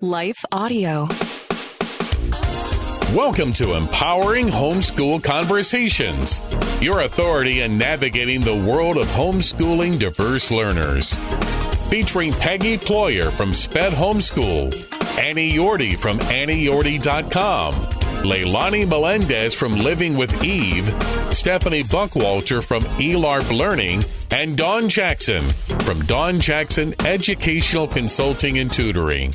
Life Audio. Welcome to Empowering Homeschool Conversations, your authority in navigating the world of homeschooling diverse learners. Featuring Peggy Ployer from SPED Homeschool, Annie Yorty from AnnieYorty.com, Leilani Melendez from Living with Eve, Stephanie Buckwalter from eLARP Learning, and Dawn Jackson from Dawn Jackson Educational Consulting and Tutoring.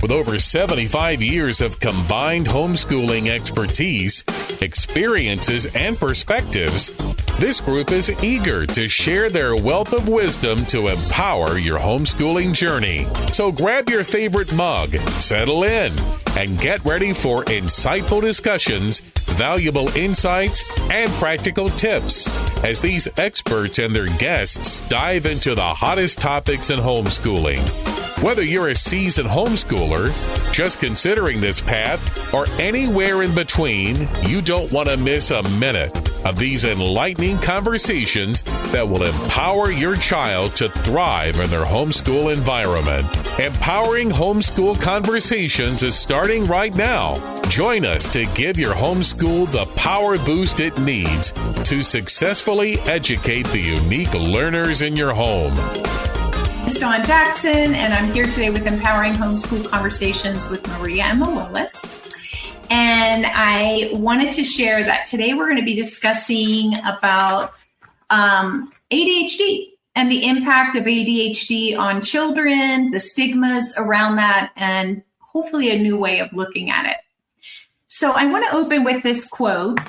With over 75 years of combined homeschooling expertise, experiences, and perspectives, this group is eager to share their wealth of wisdom to empower your homeschooling journey. So grab your favorite mug, settle in, and get ready for insightful discussions, valuable insights, and practical tips as these experts and their guests dive into the hottest topics in homeschooling. Whether you're a seasoned homeschooler, just considering this path, or anywhere in between, you don't want to miss a minute of these enlightening conversations that will empower your child to thrive in their homeschool environment. Empowering Homeschool Conversations is starting right now. Join us to give your homeschool the power boost it needs to successfully educate the unique learners in your home. This is Dawn Jackson, and I'm here today with Empowering Homeschool Conversations with Marieamma Willis. And I wanted to share that today we're going to be discussing about ADHD and the impact of ADHD on children, the stigmas around that, and hopefully a new way of looking at it. So I want to open with this quote.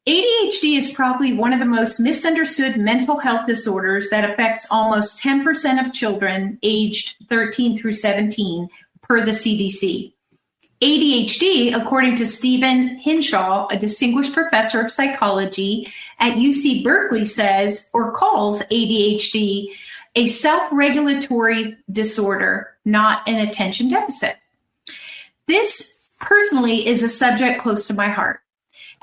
ADHD is probably one of the most misunderstood mental health disorders that affects almost 10% of children aged 13 through 17 per the CDC. ADHD, according to Stephen Hinshaw, a distinguished professor of psychology at UC Berkeley, says or calls ADHD a self-regulatory disorder, not an attention deficit. This personally is a subject close to my heart.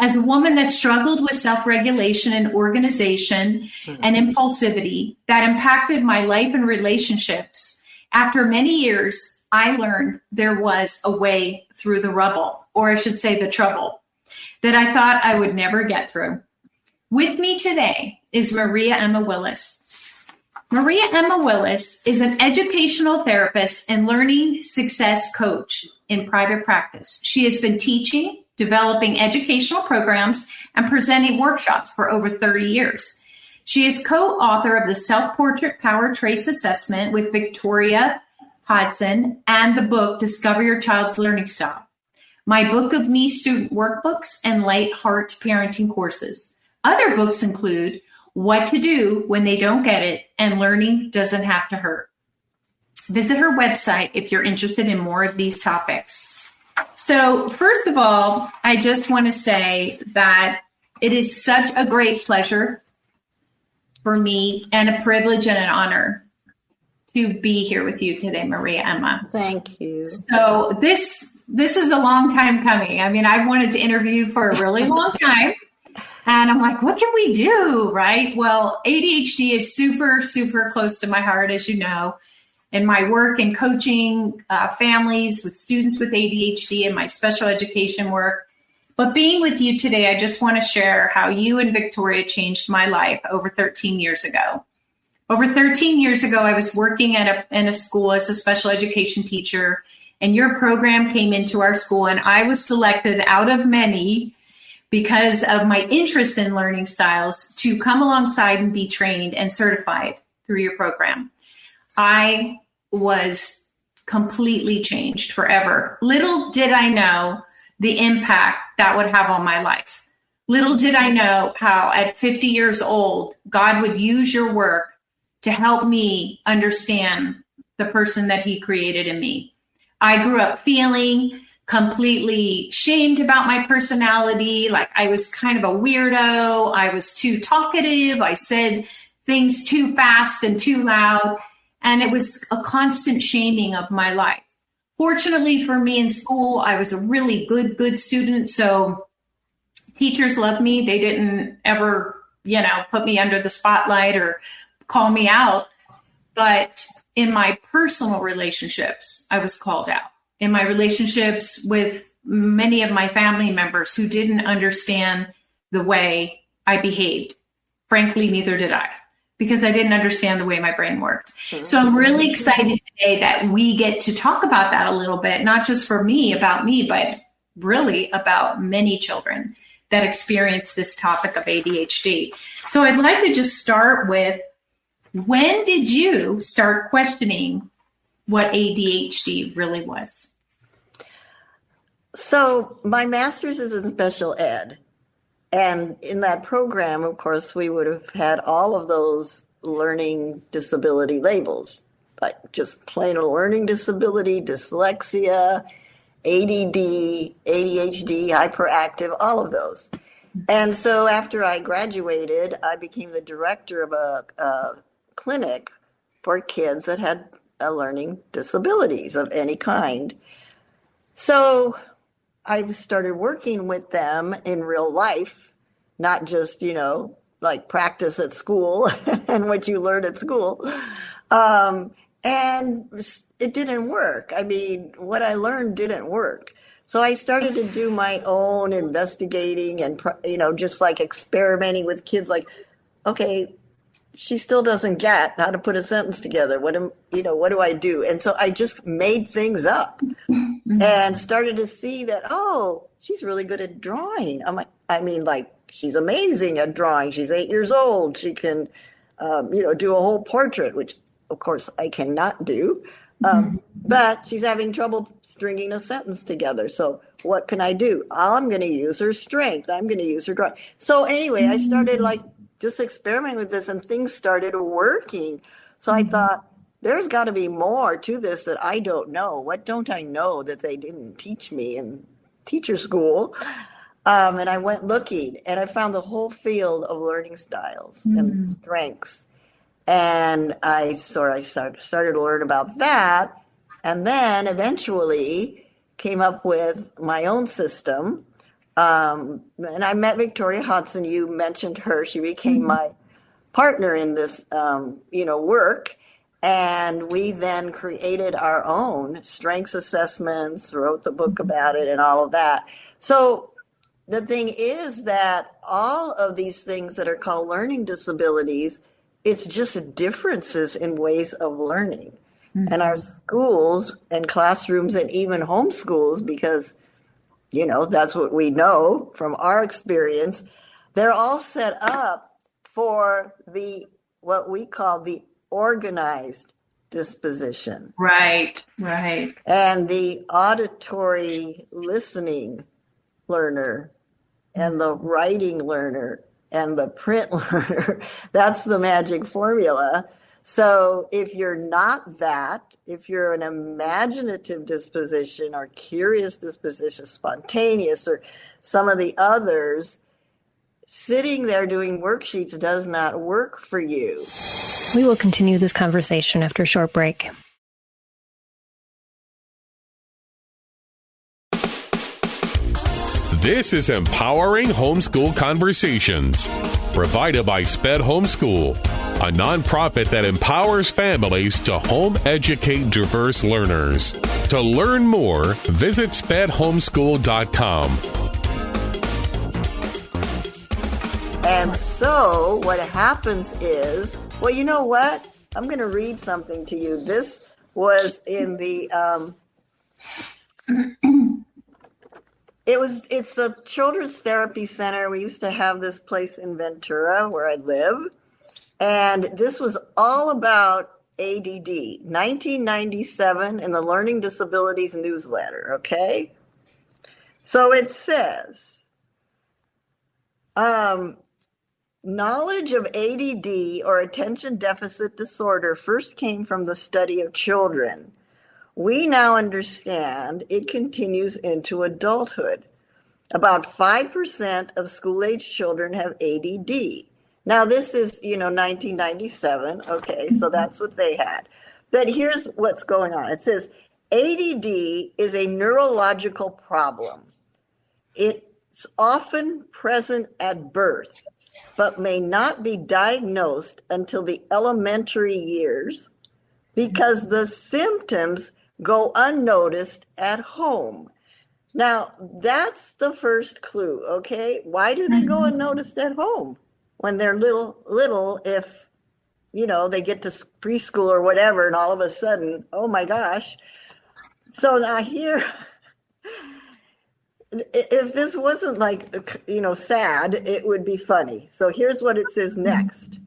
As a woman that struggled with self-regulation and organization and impulsivity that impacted my life and relationships, after many years, I learned there was a way through the rubble, or I should say the trouble, that I thought I would never get through. With me today is Marieamma Willis. Marieamma Willis is an educational therapist and learning success coach in private practice. She has been teaching, developing educational programs, and presenting workshops for over 30 years. She is co-author of the Self-Portrait Power Traits Assessment with Victoria Hodson and the book Discover Your Child's Learning Style, My Book of Me Student Workbooks, and Light Heart Parenting Courses. Other books include What to Do When They Don't Get It and Learning Doesn't Have to Hurt. Visit her website if you're interested in more of these topics. So first of all, I just want to say that it is such a great pleasure for me and a privilege and an honor to be here with you today, Marieamma. Thank you. So this is a long time coming. I mean, I've wanted to interview you for a really long time. And I'm like, what can we do, right? Well, ADHD is super, super close to my heart, as you know. In my work and coaching families with students with ADHD and my special education work. But being with you today, I just want to share how you and Victoria changed my life over 13 years ago. Over 13 years ago, I was working in a school as a special education teacher, and your program came into our school, and I was selected out of many because of my interest in learning styles to come alongside and be trained and certified through your program. I was completely changed forever. Little did I know the impact that would have on my life. Little did I know how at 50 years old, God would use your work to help me understand the person that he created in me. I grew up feeling completely shamed about my personality, like I was kind of a weirdo. I was too talkative. I said things too fast and too loud. And it was a constant shaming of my life. Fortunately for me in school, I was a really good student. So teachers loved me. They didn't ever, put me under the spotlight or call me out. But in my personal relationships, I was called out. in my relationships with many of my family members who didn't understand the way I behaved. Frankly, neither did I, because I didn't understand the way my brain worked. So I'm really excited today that we get to talk about that a little bit, not just for me, about me, but really about many children that experience this topic of ADHD. So I'd like to just start with, when did you start questioning what ADHD really was? So my master's is in special ed. And in that program, of course, we would have had all of those learning disability labels, like just plain old learning disability, dyslexia, ADD, ADHD, hyperactive, all of those. And so after I graduated, I became the director of a clinic for kids that had learning disabilities of any kind. So I started working with them in real life, not just, like practice at school and what you learn at school. And it didn't work. I mean, what I learned didn't work. So I started to do my own investigating and, just like experimenting with kids, like, okay, she still doesn't get how to put a sentence together. What do I do? And so I just made things up and started to see that, oh, she's really good at drawing. She's amazing at drawing. She's 8 years old. She can, do a whole portrait, which of course I cannot do. But she's having trouble stringing a sentence together. So what can I do? I'm going to use her strength. I'm going to use her drawing. So anyway, I started just experimenting with this, and things started working. So I thought, there's got to be more to this that I don't know. What don't I know that they didn't teach me in teacher school? And I went looking, and I found the whole field of learning styles and strengths. And I started to learn about that, and then eventually came up with my own system. And I met Victoria Hodson. You mentioned her. She became my partner in this, work. And we then created our own strengths assessments, wrote the book about it and all of that. So the thing is that all of these things that are called learning disabilities, it's just differences in ways of learning. And our schools and classrooms and even homeschools, because, that's what we know from our experience, they're all set up for what we call the organized disposition. Right. And the auditory listening learner and the writing learner and the print learner. That's the magic formula. So if you're not that, if you're an imaginative disposition or curious disposition, spontaneous, or some of the others, sitting there doing worksheets does not work for you. We will continue this conversation after a short break. This is Empowering Homeschool Conversations, provided by SPED Homeschool, a nonprofit that empowers families to home educate diverse learners. To learn more, visit spedhomeschool.com. And so what happens is, well, you know what? I'm going to read something to you. This was in the, it's a children's therapy center. We used to have this place in Ventura where I live. And this was all about ADD, 1997 in the Learning Disabilities newsletter, okay? So it says, knowledge of ADD or attention deficit disorder first came from the study of children. We now understand it continues into adulthood. About 5% of school-age children have ADD. Now, this is, 1997. Okay, so that's what they had. But here's what's going on. It says, ADD is a neurological problem. It's often present at birth, but may not be diagnosed until the elementary years because the symptoms go unnoticed at home. Now, that's the first clue, okay? Why do they go unnoticed at home when they're little, if, they get to preschool or whatever, and all of a sudden, oh my gosh. So now here, if this wasn't sad, it would be funny. So here's what it says next.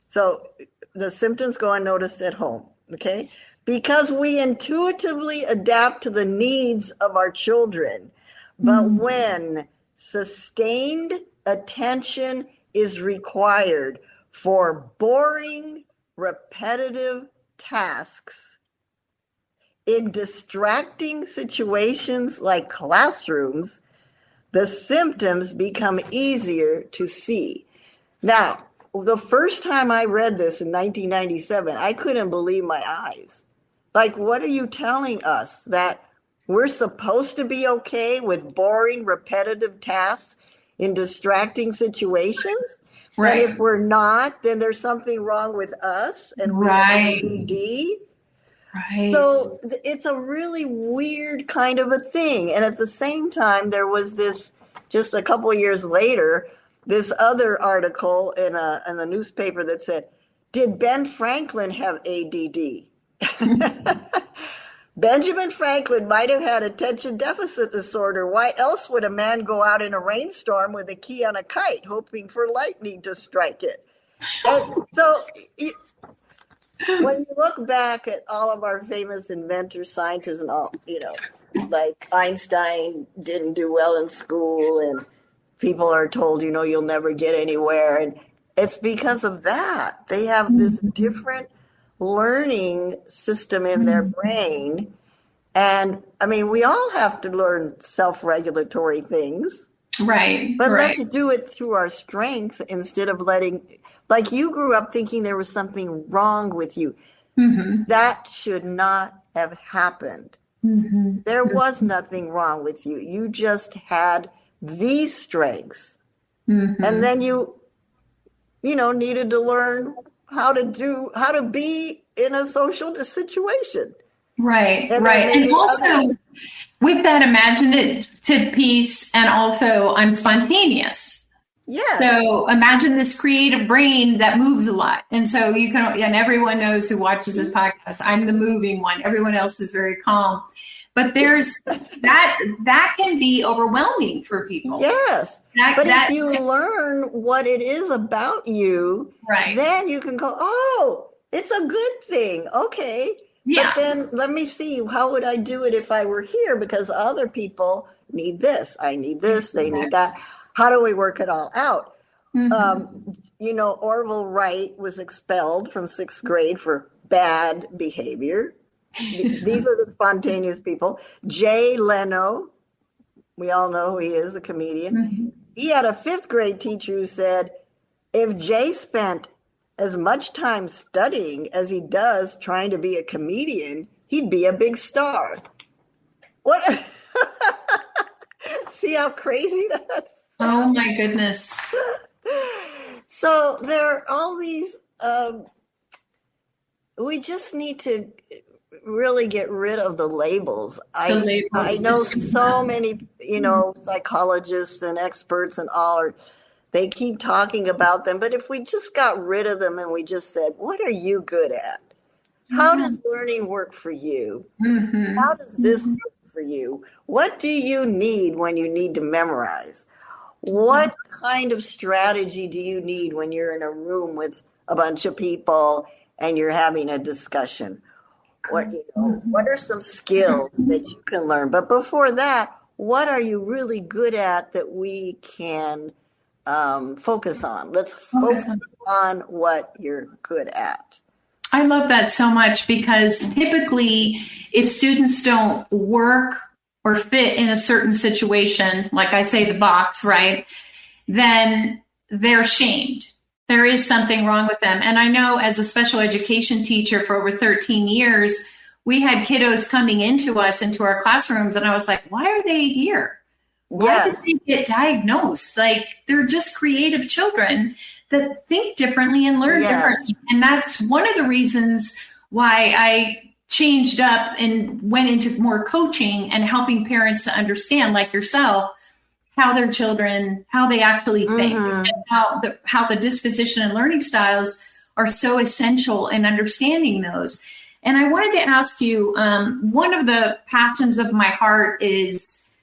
So the symptoms go unnoticed at home, okay? Because we intuitively adapt to the needs of our children. But when sustained attention is required for boring, repetitive tasks in distracting situations like classrooms, the symptoms become easier to see. Now, the first time I read this in 1997, I couldn't believe my eyes. Like, what are you telling us? That we're supposed to be okay with boring, repetitive tasks in distracting situations? Right. And if we're not, then there's something wrong with us and we have ADD. Right. So it's a really weird kind of a thing. And at the same time, there was this, just a couple of years later, this other article in a newspaper that said, did Ben Franklin have ADD? Benjamin Franklin might have had attention deficit disorder. Why else would a man go out in a rainstorm with a key on a kite, hoping for lightning to strike it? And so when you look back at all of our famous inventors, scientists, and all, like Einstein didn't do well in school, and people are told, you'll never get anywhere. And it's because of that. They have this different learning system in their brain. And I mean, we all have to learn self-regulatory things. Right. But let's do it through our strengths instead of letting, like you grew up thinking there was something wrong with you. That should not have happened. There was nothing wrong with you. You just had these strengths. And then you needed to learn how to be in a social situation. Right. And also with that imaginative piece, and also I'm spontaneous. Yeah. So imagine this creative brain that moves a lot. And so you can, and everyone knows who watches this podcast, I'm the moving one. Everyone else is very calm. But there's that can be overwhelming for people. Yes. But if you learn what it is about you, then you can go, oh, it's a good thing. Okay. Yeah. But then let me see, how would I do it if I were here? Because other people need this. I need this. They need that. How do we work it all out? Orville Wright was expelled from 6th grade for bad behavior. These are the spontaneous people. Jay Leno, we all know who he is, a comedian. He had a 5th grade teacher who said, if Jay spent as much time studying as he does trying to be a comedian, he'd be a big star. What? See how crazy that is? Oh my goodness. So there are all these, we just need to really get rid of the labels. I know so many, psychologists and experts and all they keep talking about them. But if we just got rid of them and we just said, what are you good at? How does learning work for you? How does this work for you? What do you need when you need to memorize? What kind of strategy do you need when you're in a room with a bunch of people and you're having a discussion? What are some skills that you can learn? But before that, what are you really good at that we can focus on? Let's focus on what you're good at. I love that so much, because typically if students don't work or fit in a certain situation, like I say, the box, right, then they're shamed. There is something wrong with them. And I know as a special education teacher for over 13 years, we had kiddos coming into our classrooms, and I was like, why are they here? Why did they get diagnosed? Like, they're just creative children that think differently and learn differently. And that's one of the reasons why I changed up and went into more coaching and helping parents to understand, like yourself, how their children, how they actually think, and how the disposition and learning styles are so essential in understanding those. And I wanted to ask you, one of the passions of my heart is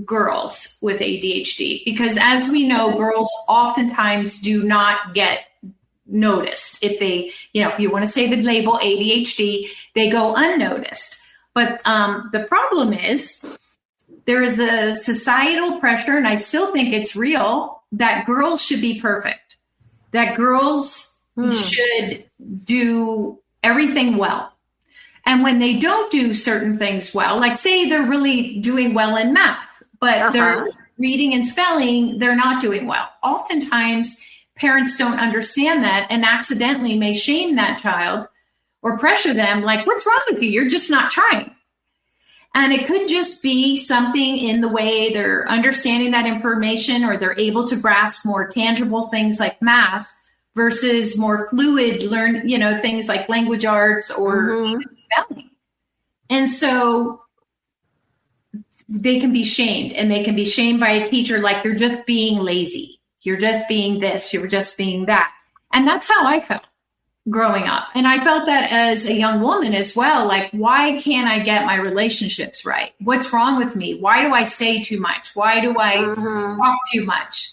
girls with ADHD, because as we know, girls oftentimes do not get noticed. If they, if you want to say the label ADHD, they go unnoticed. But the problem is there is a societal pressure, and I still think it's real, that girls should be perfect, that girls should do everything well. And when they don't do certain things well, like say they're really doing well in math, but they're reading and spelling, they're not doing well. Oftentimes, parents don't understand that and accidentally may shame that child or pressure them like, what's wrong with you? You're just not trying. And it could just be something in the way they're understanding that information, or they're able to grasp more tangible things like math versus more fluid things like language arts or even spelling. And so they can be shamed, and they can be shamed by a teacher like, you're just being lazy. You're just being this, you're just being that. And that's how I felt growing up. And I felt that as a young woman as well, like, why can't I get my relationships right? What's wrong with me? Why do I say too much? Why do I talk too much?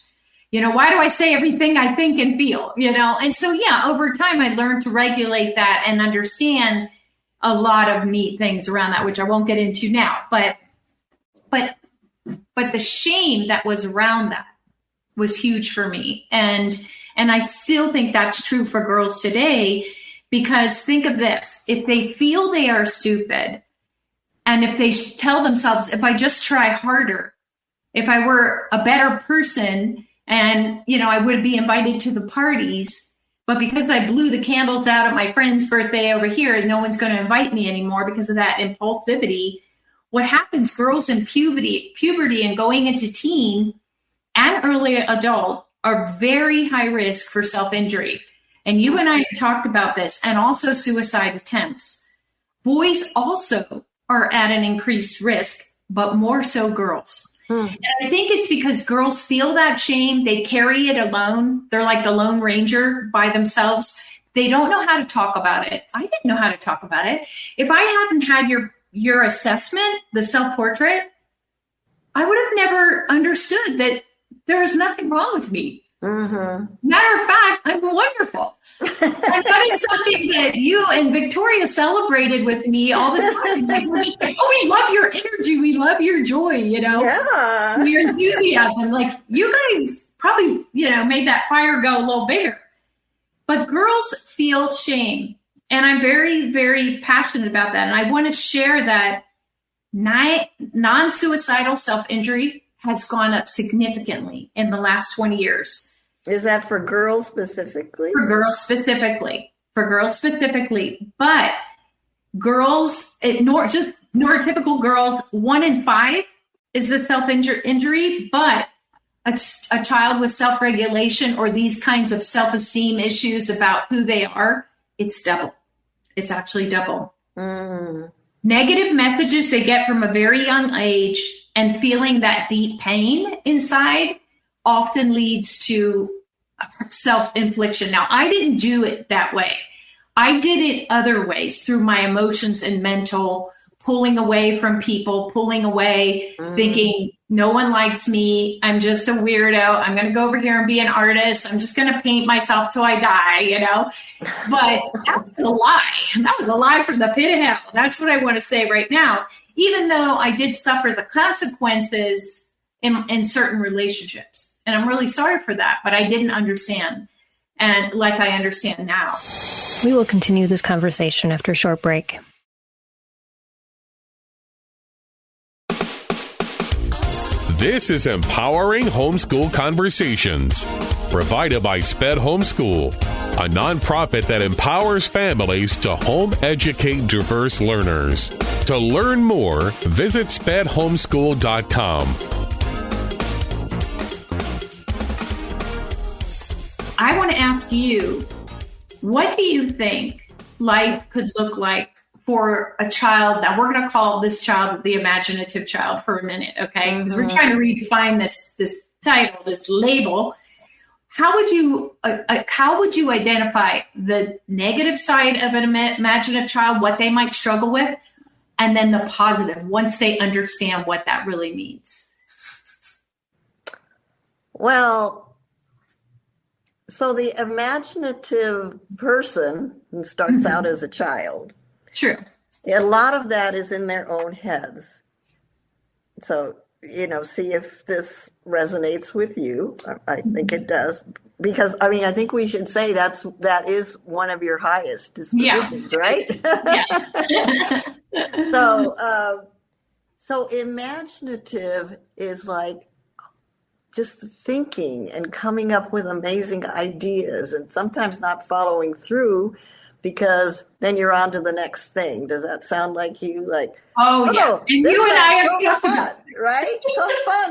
Why do I say everything I think and feel, And so, over time, I learned to regulate that and understand a lot of neat things around that, which I won't get into now. But the shame that was around that was huge for me. And I still think that's true for girls today, because think of this, if they feel they are stupid, and if they tell themselves, if I just try harder, if I were a better person, and, I would be invited to the parties, but because I blew the candles out at my friend's birthday over here, no one's going to invite me anymore because of that impulsivity. What happens, girls in puberty and going into teen and early adult are very high risk for self-injury. And you and I talked about this, and also suicide attempts. Boys also are at an increased risk, but more so girls. And I think it's because girls feel that shame. They carry it alone. They're like the Lone Ranger by themselves. They don't know how to talk about it. I didn't know how to talk about it. If I hadn't had your assessment, the self-portrait, I would have never understood that there is nothing wrong with me. Matter of fact, I'm wonderful. And that is something that you and Victoria celebrated with me all the time. Like, we're just like, oh, we love your energy. We love your joy, Yeah. Your enthusiasm. Like, you guys probably, made that fire go a little bigger. But girls feel shame. And I'm very, very passionate about that. And I want to share that non-suicidal self-injury has gone up significantly in the last 20 years. Is that for girls specifically? For girls specifically. But girls, just neurotypical girls, 1 in 5 is the self-injury, but a child with self-regulation or these kinds of self-esteem issues about who they are, it's double. It's actually double. Negative messages they get from a very young age and feeling that deep pain inside often leads to self-infliction. Now, I didn't do it that way. I did it other ways, through my emotions and mental, pulling away from people, pulling away, thinking, no one likes me. I'm just a weirdo. I'm going to go over here and be an artist. I'm just going to paint myself till I die, But that was a lie. That was a lie from the pit of hell. That's what I want to say right now. Even though I did suffer the consequences in certain relationships. And I'm really sorry for that, but I didn't understand. And like I understand now. We will continue this conversation after a short break. This is Empowering Homeschool Conversations, provided by SPED Homeschool, a nonprofit that empowers families to home educate diverse learners. To learn more, visit spedhomeschool.com. I want to ask you, what do you think life could look like for a child that we're going to call this child the imaginative child for a minute, okay? Because we're trying to redefine this title, this label. How would you identify the negative side of an imaginative child, what they might struggle with, and then the positive once they understand what that really means? Well, so the imaginative person who starts out as a child, True. a lot of that is in their own heads. So, see if this resonates with you. I think it does. Because, I think we should say that is one of your highest dispositions, right? Yes. So imaginative is like just thinking and coming up with amazing ideas and sometimes not following through because then you're on to the next thing. Does that sound like you? Oh yeah. And you and I have so fun, right?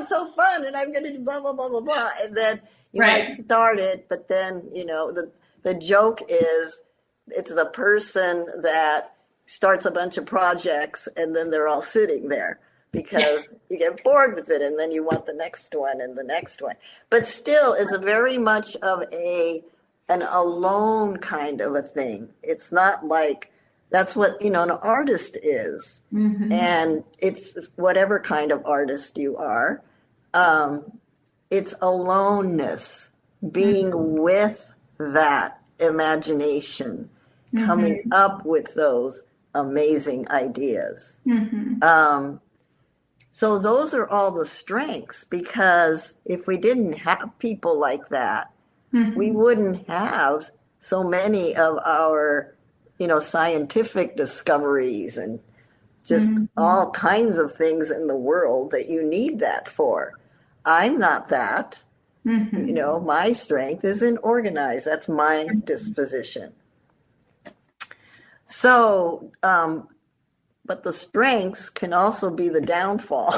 So fun. And I'm going to do blah, blah, blah, blah, blah. And then you might start it, but then, the joke is it's the person that starts a bunch of projects and then they're all sitting there because you get bored with it and then you want the next one and the next one. But still, it's a very much of an alone kind of a thing. It's not like that's what, an artist is. Mm-hmm. And it's whatever kind of artist you are. It's aloneness, being with that imagination, coming up with those amazing ideas. Mm-hmm. So those are all the strengths, because if we didn't have people like that, we wouldn't have so many of our, scientific discoveries and just all kinds of things in the world that you need that for. I'm not that. My strength isn't organized. That's my disposition. So, but the strengths can also be the downfall,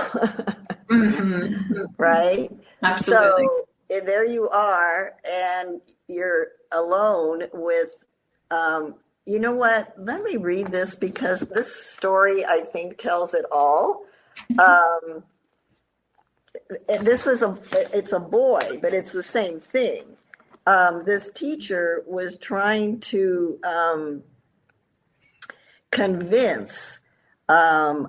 right? Absolutely. So there you are, and you're alone with, you know what? Let me read this because this story, I think, tells it all. It's a boy, but it's the same thing. This teacher was trying to convince an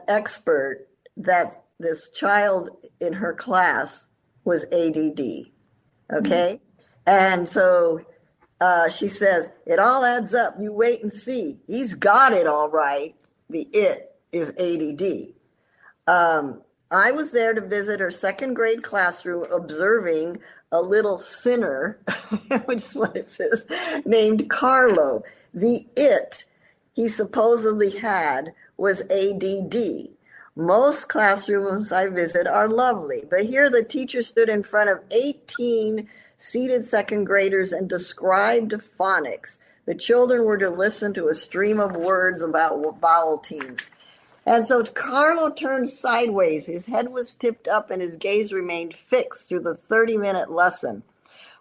expert that this child in her class was ADD. Okay? And so she says, it all adds up. You wait and see. He's got it all right. The it is ADD. I was there to visit her second grade classroom, observing a little sinner, which is what it says, named Carlo. The it he supposedly had was ADD. Most classrooms I visit are lovely, but here the teacher stood in front of 18 seated second graders and described phonics. The children were to listen to a stream of words about vowel teams. And so Carlo turned sideways. His head was tipped up and his gaze remained fixed through the 30-minute lesson.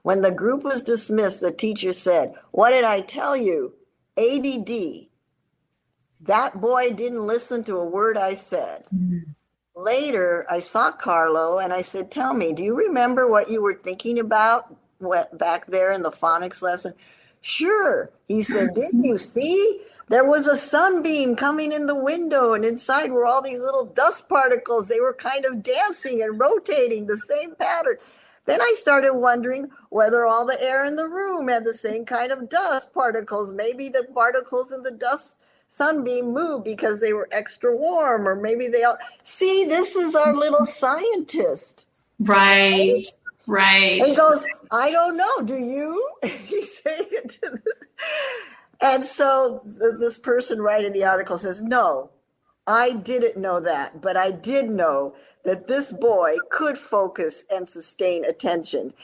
When the group was dismissed, the teacher said, "What did I tell you? ADD. That boy didn't listen to a word I said." Later, I saw Carlo and I said, "Tell me, do you remember what you were thinking about back there in the phonics lesson?" "Sure," he said. "Didn't you see? There was a sunbeam coming in the window, and inside were all these little dust particles. They were kind of dancing and rotating the same pattern. Then I started wondering whether all the air in the room had the same kind of dust particles. Maybe the particles in the dust sunbeam moved because they were extra warm, or maybe they all..." See, this is our little scientist. Right. And he goes, "I don't know. Do you?" He's saying it to this. And so this person writing the article says, "No, I didn't know that, but I did know that this boy could focus and sustain attention.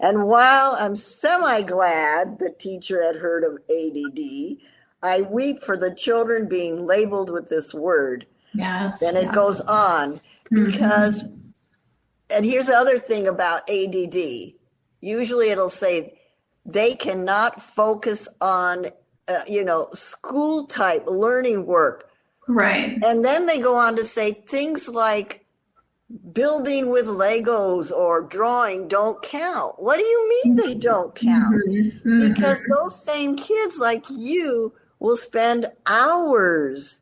And while I'm semi-glad the teacher had heard of ADD, I weep for the children being labeled with this word." Yes. And it goes on because, and here's the other thing about ADD. Usually it'll say they cannot focus on school type learning work. Right. And then they go on to say things like building with Legos or drawing don't count. What do you mean they don't count? Because those same kids like you will spend hours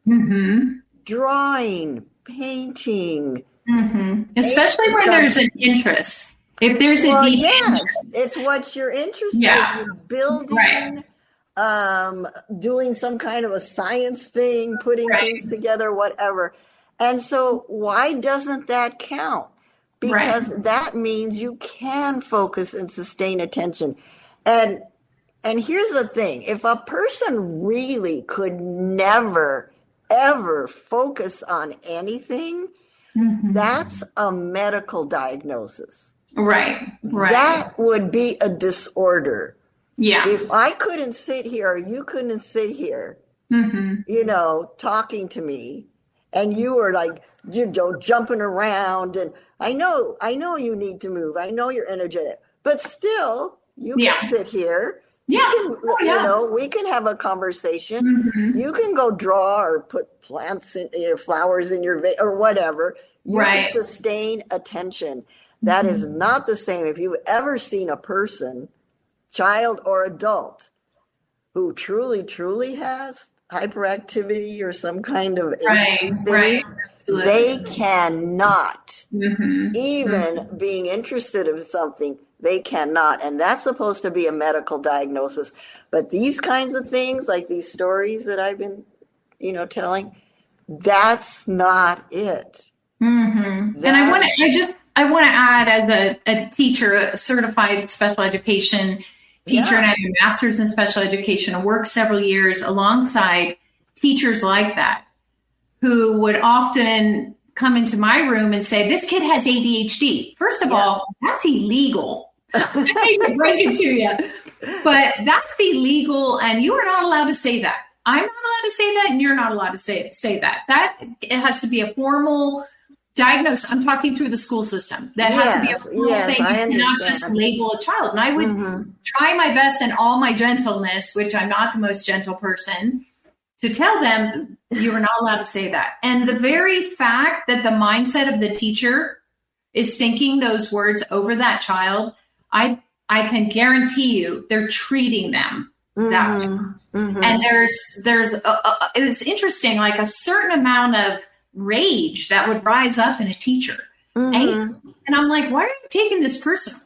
drawing, painting. Especially when there's an interest. If there's a deep interest. It's what your interest is. You're building, doing some kind of a science thing, putting things together, whatever. And so why doesn't that count? Because that means you can focus and sustain attention. And here's the thing. If a person really could never, ever focus on anything, that's a medical diagnosis. Right. That would be a disorder. Yeah. If I couldn't sit here, or you couldn't sit here, talking to me, and you were like, jumping around, and I know you need to move. I know you're energetic, but still, you can sit here. Yeah. We can have a conversation. You can go draw or put plants in your flowers in your or whatever. You can sustain attention. That is not the same. If you've ever seen a person, child or adult, who truly, truly has hyperactivity or some kind of thing, they cannot, even being interested in something, they cannot. And that's supposed to be a medical diagnosis. But these kinds of things, like these stories that I've been, telling, that's not it. And I want to add, as a teacher, a certified special education teacher, and I have a master's in special education, and worked several years alongside teachers like that, who would often come into my room and say, this kid has ADHD. First of all, that's illegal. I hate to break it to you, but that's illegal, and you are not allowed to say that. I'm not allowed to say that, and you're not allowed to say that. It has to be a formal diagnosis. I'm talking through the school system. That has to be a formal thing. You cannot just label a child. And I would try my best in all my gentleness, which I'm not the most gentle person, to tell them you are not allowed to say that. And the very fact that the mindset of the teacher is thinking those words over that child, I can guarantee you they're treating them that way. And it was interesting, like a certain amount of rage that would rise up in a teacher. And I'm like, why are you taking this personal?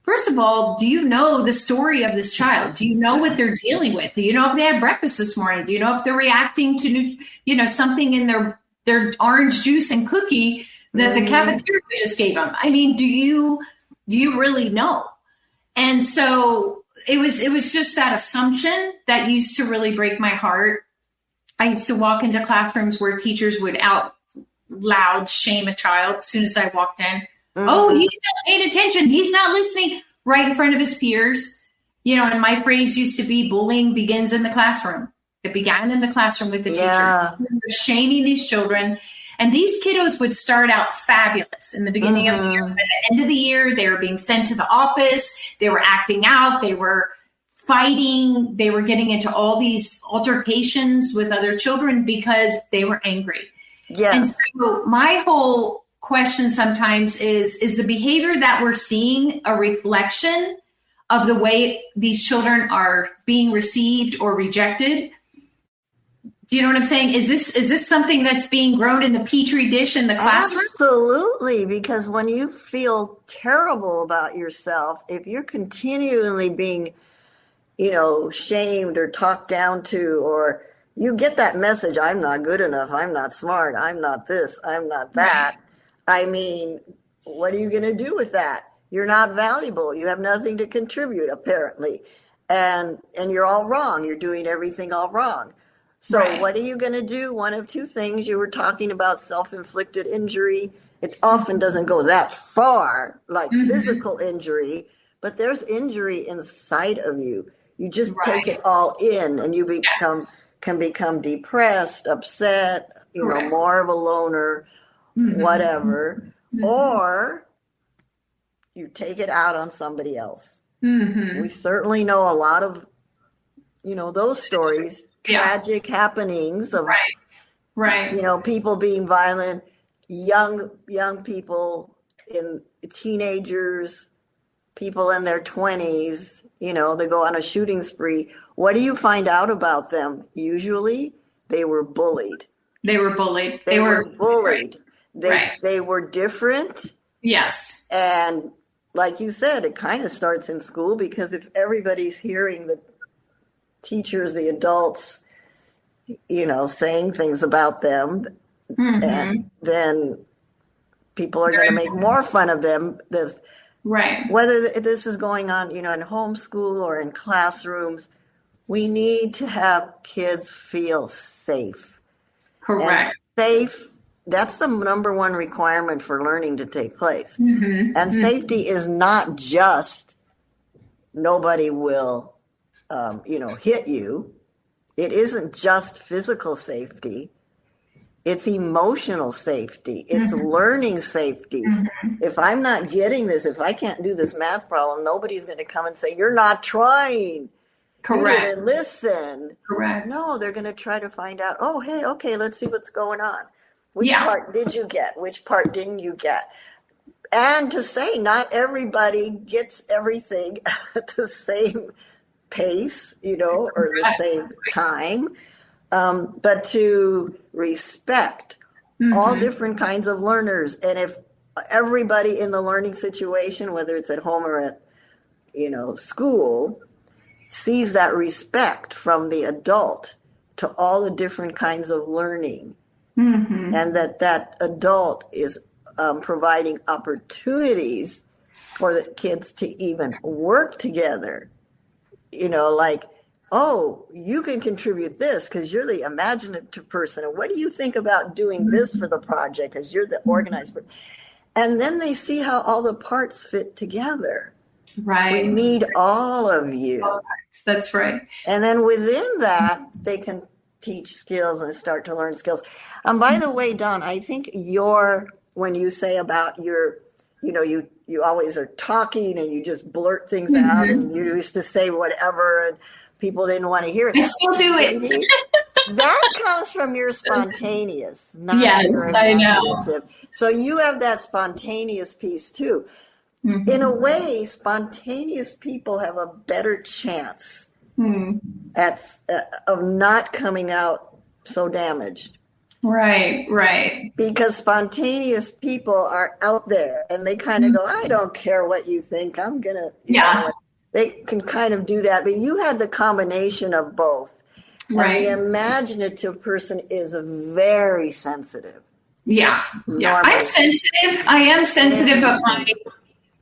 First of all, do you know the story of this child? Do you know what they're dealing with? Do you know if they had breakfast this morning? Do you know if they're reacting to, something in their orange juice and cookie that the cafeteria just gave them? I mean, do you really know? And so it was just that assumption that used to really break my heart. I used to walk into classrooms where teachers would out loud shame a child as soon as I walked in. Oh, he's not paying attention. He's not listening, right in front of his peers. And my phrase used to be, bullying begins in the classroom. It began in the classroom with the teacher. Shaming these children. And these kiddos would start out fabulous in the beginning of the year. But at the end of the year, they were being sent to the office. They were acting out. They were fighting. They were getting into all these altercations with other children because they were angry. And so my whole question sometimes is the behavior that we're seeing a reflection of the way these children are being received or rejected? Do you know what I'm saying? Is this something that's being grown in the petri dish in the classroom? Absolutely, because when you feel terrible about yourself, if you're continually being, shamed or talked down to, or you get that message, I'm not good enough, I'm not smart, I'm not this, I'm not that. I mean, what are you going to do with that? You're not valuable. You have nothing to contribute, apparently. And you're all wrong. You're doing everything all wrong. So what are you going to do? One of two things. You were talking about self-inflicted injury. It often doesn't go that far, like physical injury, but there's injury inside of you. You just take it all in, and you can become depressed, upset, more of a loner, whatever, or you take it out on somebody else. We certainly know a lot of those stories, tragic happenings of, right. people being violent, young people teenagers, people in their 20s, they go on a shooting spree. What do you find out about them? Usually they were bullied. They were bullied. They were bullied. Right. They were different. Yes. And like you said, it kind of starts in school, because if everybody's hearing the teachers, the adults, saying things about them, and then people are going to make more fun of them. Right. Whether this is going on, in homeschool or in classrooms, we need to have kids feel safe. Correct. And safe, that's the number one requirement for learning to take place. And safety is not just nobody will, hit you. It isn't just physical safety. It's emotional safety. It's learning safety. If I'm not getting this, if I can't do this math problem, nobody's going to come and say, you're not trying. Correct. You didn't listen. Correct. No, they're going to try to find out, oh, hey, okay, let's see what's going on. Which part did you get? Which part didn't you get? And to say not everybody gets everything at the same pace, or the same time, but to respect all different kinds of learners. And if everybody in the learning situation, whether it's at home or at, school, sees that respect from the adult to all the different kinds of learning, and that adult is providing opportunities for the kids to even work together, like, oh, you can contribute this because you're the imaginative person. And what do you think about doing this for the project because you're the organized person? And then they see how all the parts fit together. Right. We need all of you. That's right. And then within that, they can teach skills and start to learn skills. And by the way, Don, I think when you say about your, you always are talking and you just blurt things out, and you used to say whatever and people didn't want to hear it. I still do it. That comes from your spontaneous, not your imaginative. I know. So you have that spontaneous piece too. In a way, spontaneous people have a better chance of not coming out so damaged. Right. Because spontaneous people are out there and they kind of go, I don't care what you think. I'm going to, they can kind of do that. But you had the combination of both. Right. And the imaginative person is very sensitive. Yeah. I'm sensitive. I am sensitive, but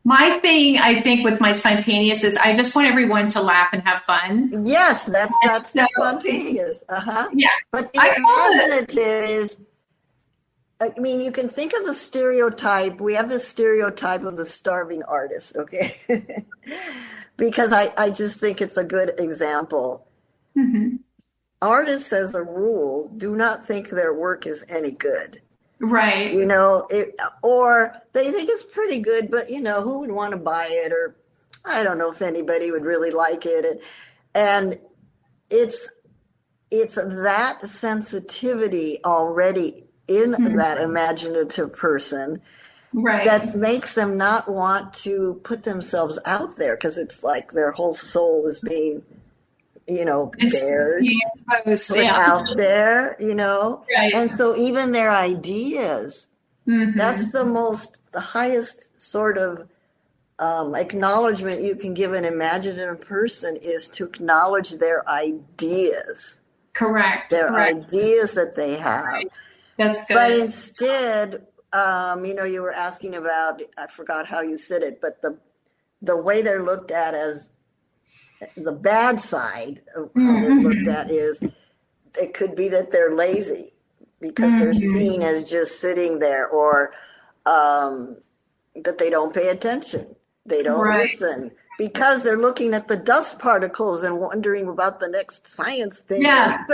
my thing, I think, with my spontaneous is I just want everyone to laugh and have fun. Yes, that's so spontaneous. Yeah. But the imaginative is, you can think of the stereotype. We have this stereotype of the starving artist, okay? Because I just think it's a good example. Artists, as a rule, do not think their work is any good. Right. Or they think it's pretty good, but who would want to buy it? Or I don't know if anybody would really like it. And it's that sensitivity already in that imaginative person that makes them not want to put themselves out there, because it's like their whole soul is being bared, put out there, Right. And so even their ideas, that's the highest sort of acknowledgement you can give an imaginative person, is to acknowledge their ideas. Correct. Their ideas that they have. Right. That's good. But instead, you were asking about, I forgot how you said it, but the way they're looked at as the bad side of how they're looked at is, it could be that they're lazy because they're seen as just sitting there, or that they don't pay attention. They don't listen because they're looking at the dust particles and wondering about the next science thing. Yeah,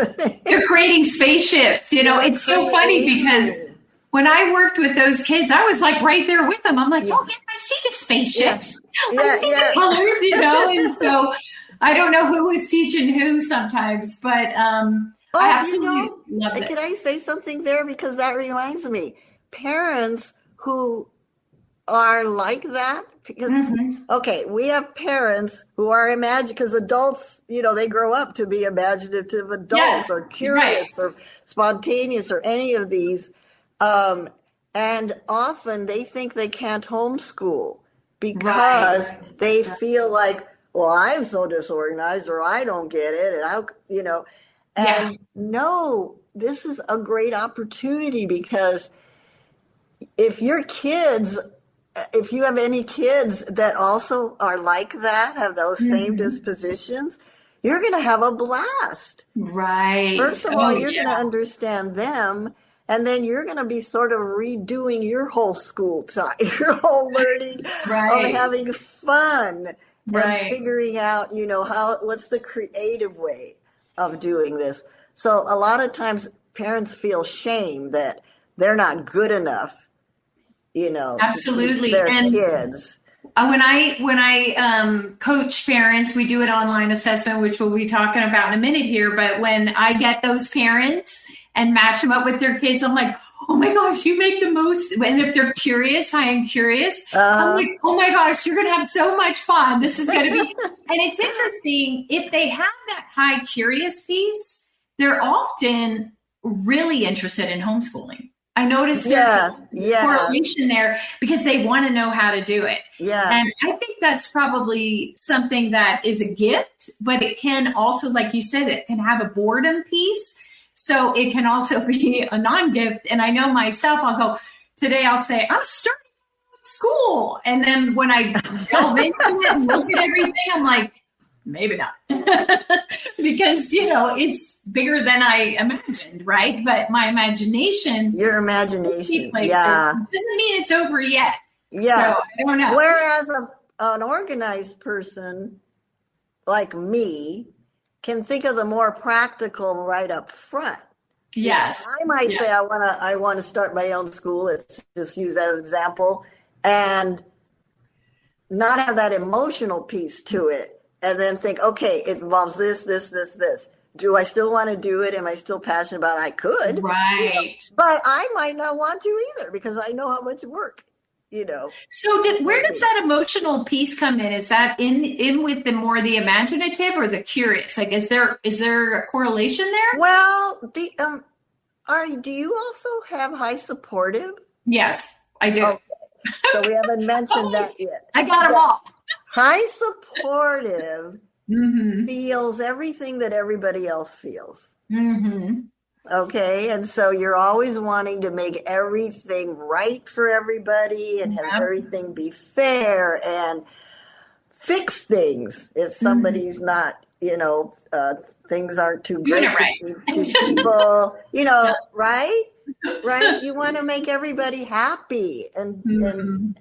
they're creating spaceships. It's so funny because when I worked with those kids, I was like right there with them. I'm like, I see the spaceships. I see the colors, and so I don't know who was teaching who sometimes, but I absolutely loved it. Can I say something there? Because that reminds me, parents who are like that, because, okay, we have parents who are because adults, they grow up to be imaginative adults or curious or spontaneous or any of these. And often they think they can't homeschool because they feel like, well, I'm so disorganized or I don't get it. And no, this is a great opportunity, because if you have any kids that also are like that, have those same dispositions, you're going to have a blast. Right. First of all, you're going to understand them. And then you're going to be sort of redoing your whole school time, your whole learning of having fun and figuring out, what's the creative way of doing this. So a lot of times parents feel shame that they're not good enough, absolutely, to teach their kids. When I coach parents, we do an online assessment, which we'll be talking about in a minute here. But when I get those parents and match them up with their kids, I'm like, oh my gosh, you make the most. And if they're curious, I am curious. I'm like, oh my gosh, you're going to have so much fun. This is going to be, and it's interesting, if they have that high curious piece, they're often really interested in homeschooling. I noticed there's a correlation there because they want to know how to do it. Yeah. And I think that's probably something that is a gift, but it can also, like you said, it can have a boredom piece. So it can also be a non-gift. And I know myself, today I'll say, I'm starting school. And then when I delve into it and look at everything, I'm like, maybe not. Because, it's bigger than I imagined, right? But my imagination. Your imagination. Doesn't mean it's over yet. Yeah. So I don't know. Whereas an organized person like me can think of the more practical right up front. Yes. I might say I want to start my own school. Let's just use that as an example, and not have that emotional piece to it. And then think, okay, it involves this. Do I still want to do it? Am I still passionate about it? I could. Right. But I might not want to either, because I know how much work, So where does that emotional piece come in? Is that in with the more the imaginative or the curious? Like, is there a correlation there? Well, do you also have high supportive? Yes, I do. Okay. So we haven't mentioned that yet. I got them all. High supportive feels everything that everybody else feels. Okay. And so you're always wanting to make everything right for everybody and have everything be fair and fix things if somebody's not, things aren't too great to people, right? Right. You want to make everybody happy. And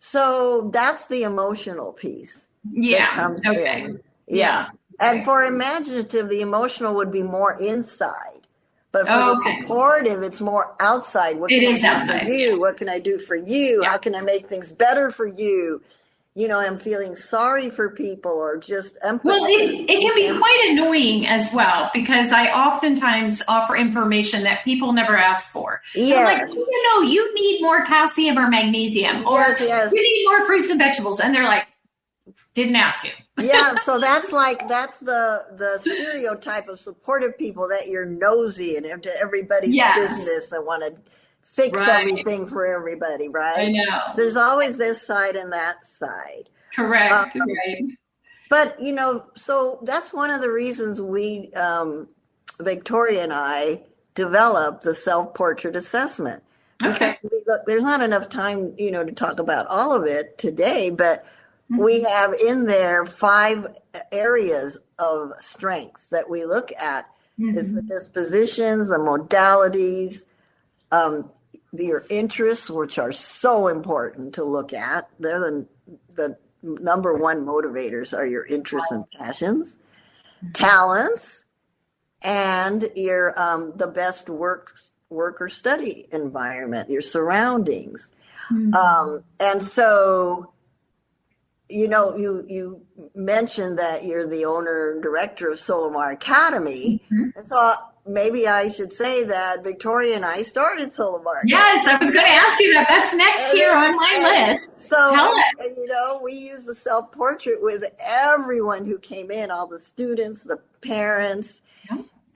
so that's the emotional piece. Yeah. That comes Okay. in. Yeah. And for imaginative, the emotional would be more inside. But for the supportive, it's more outside. What can I do for you? What can I do for you? How can I make things better for you? I'm feeling sorry for people or just empathy. Well, it can be quite annoying as well, because I oftentimes offer information that people never ask for. Yeah. Like, you need more calcium or magnesium, or you need more fruits and vegetables. And they're like, didn't ask you. Yeah, so that's the stereotype of supportive people, that you're nosy and into everybody's business and want to fix everything for everybody, right? I know. There's always this side and that side. Correct. Right. But, so that's one of the reasons we, Victoria and I, developed the self-portrait assessment. Okay. Because there's not enough time, to talk about all of it today, but we have in there 5 areas of strengths that we look at. It's the dispositions, the modalities, your interests, which are so important to look at. They're the number one motivators are your interests and passions, talents, and your the best work or study environment, your surroundings. And so you mentioned that you're the owner and director of Solomar Academy. And so maybe I should say that Victoria and I started Solomar. Yes, I was going to ask you that. That's next here on my list. So, Tell us. we use the self-portrait with everyone who came in, all the students, the parents,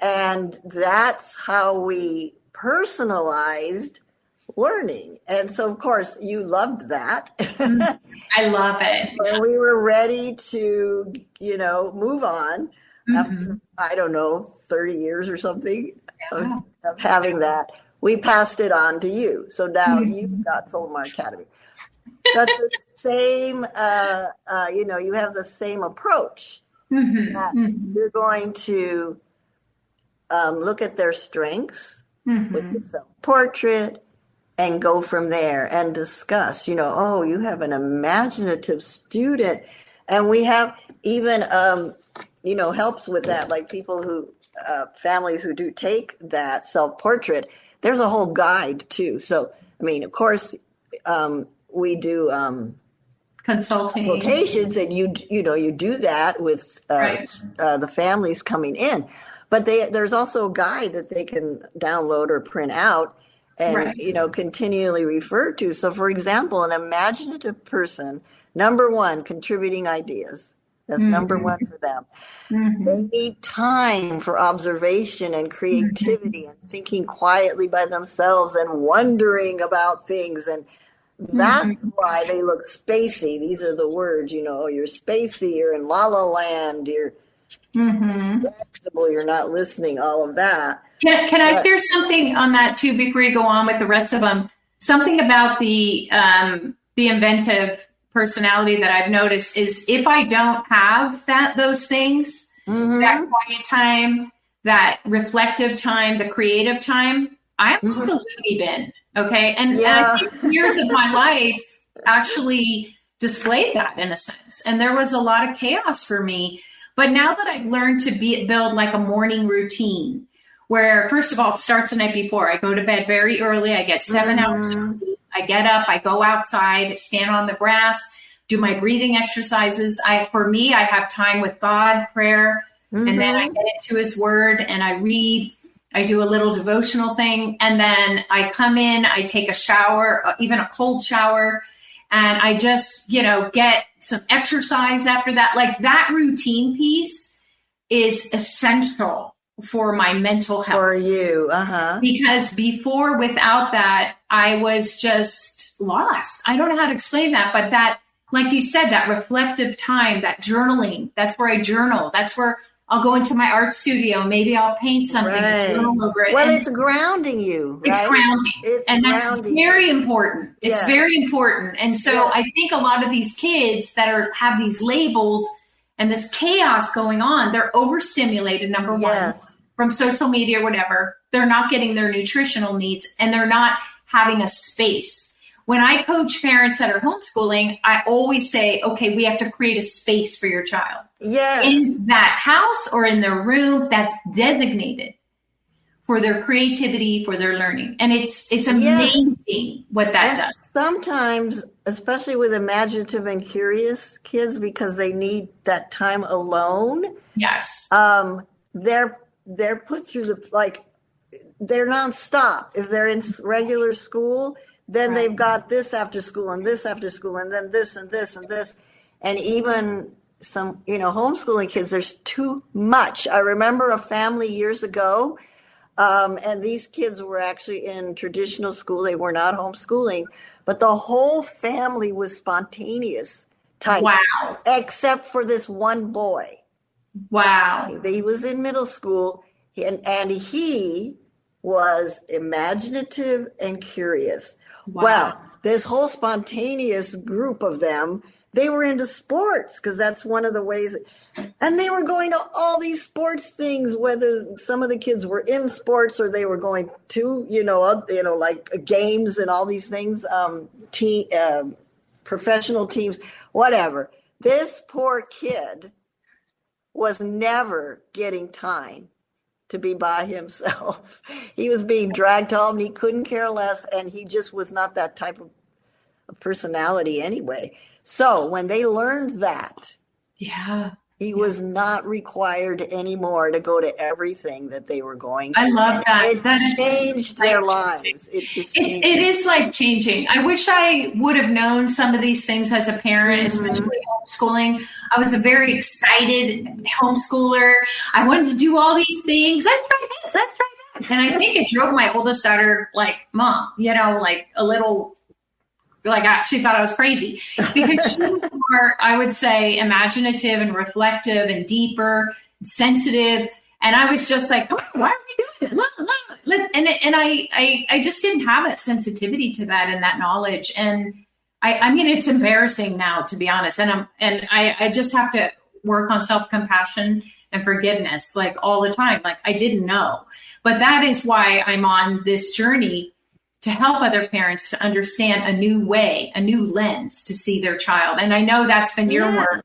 and that's how we personalized learning. And so, of course, you loved that. I love it. And we were ready to, move on after, I don't know, 30 years or something of having that. We passed it on to you. So now you've got Solomar Academy. But the same, you have the same approach. You're going to look at their strengths with the self-portrait and go from there and discuss, you have an imaginative student. And we have even, helps with that, like people who, families who do take that self-portrait, there's a whole guide too. So, of course, we do consultations, and you do that with the families coming in. But there's also a guide that they can download or print out and, continually refer to. So, for example, an imaginative person, number one, contributing ideas. That's number one for them. They need time for observation and creativity and thinking quietly by themselves and wondering about things. And that's why they look spacey. These are the words, you're spacey, you're in la la land, you're flexible, you're not listening, all of that. Can I share something on that too before you go on with the rest of them? Something about the inventive personality that I've noticed is if I don't have those things, that quiet time, that reflective time, the creative time, I'm like a loony bin. Okay. And I think years of my life actually displayed that in a sense. And there was a lot of chaos for me. But now that I've learned to build like a morning routine where, first of all, it starts the night before. I go to bed very early. I get 7 hours of sleep. I get up, I go outside, stand on the grass, do my breathing exercises. For me, I have time with God, prayer, and then I get into his word and I read. I do a little devotional thing, and then I come in, I take a shower, even a cold shower, and I just, get some exercise after that. Like that routine piece is essential for my mental health. For you, Because before, without that, I was just lost. I don't know how to explain that, but that, like you said, that reflective time, that journaling, that's where I journal. That's where I'll go into my art studio. Maybe I'll paint something and journal over it. Well, it's grounding you, right? It's grounding. And that's very important. It's very important. And so I think a lot of these kids that have these labels and this chaos going on, they're overstimulated, number one, from social media or whatever. They're not getting their nutritional needs, and they're not having a space. When I coach parents that are homeschooling, I always say, okay, we have to create a space for your child. In that house or in their room that's designated for their creativity, for their learning. And it's amazing what that does. Sometimes, especially with imaginative and curious kids, because they need that time alone. Yes. They're put through they're nonstop. If they're in regular school, then they've got this after school and this after school and then this and this and this. And even some, homeschooling kids, there's too much. I remember a family years ago, and these kids were actually in traditional school. They were not homeschooling, but the whole family was spontaneous type. Wow. Except for this one boy. Wow. He was in middle school, and he was imaginative and curious. Wow. Well, this whole spontaneous group of them, they were into sports because that's one of the ways. And they were going to all these sports things, whether some of the kids were in sports or they were going to, like games and all these things, professional teams, whatever. This poor kid was never getting time to be by himself. He was being dragged home. He couldn't care less, and he just was not that type of personality anyway. So when they learned that, Yeah. he was not required anymore to go to everything that they were going to. I love that. It That is changed their lives. It is life changing. I wish I would have known some of these things as a parent, especially homeschooling. I was a very excited homeschooler. I wanted to do all these things. Let's try this. Let's try that. And I think it drove my oldest daughter, like, Mom, like a little, like she thought I was crazy, because she was more, I would say, imaginative and reflective and deeper, and sensitive. And I was just like, come on, why are we doing it? And I just didn't have that sensitivity to that and that knowledge. And I mean, it's embarrassing now, to be honest. And I just have to work on self-compassion and forgiveness, like, all the time. Like, I didn't know, but that is why I'm on this journey to help other parents to understand a new way, a new lens to see their child. And I know that's been your work.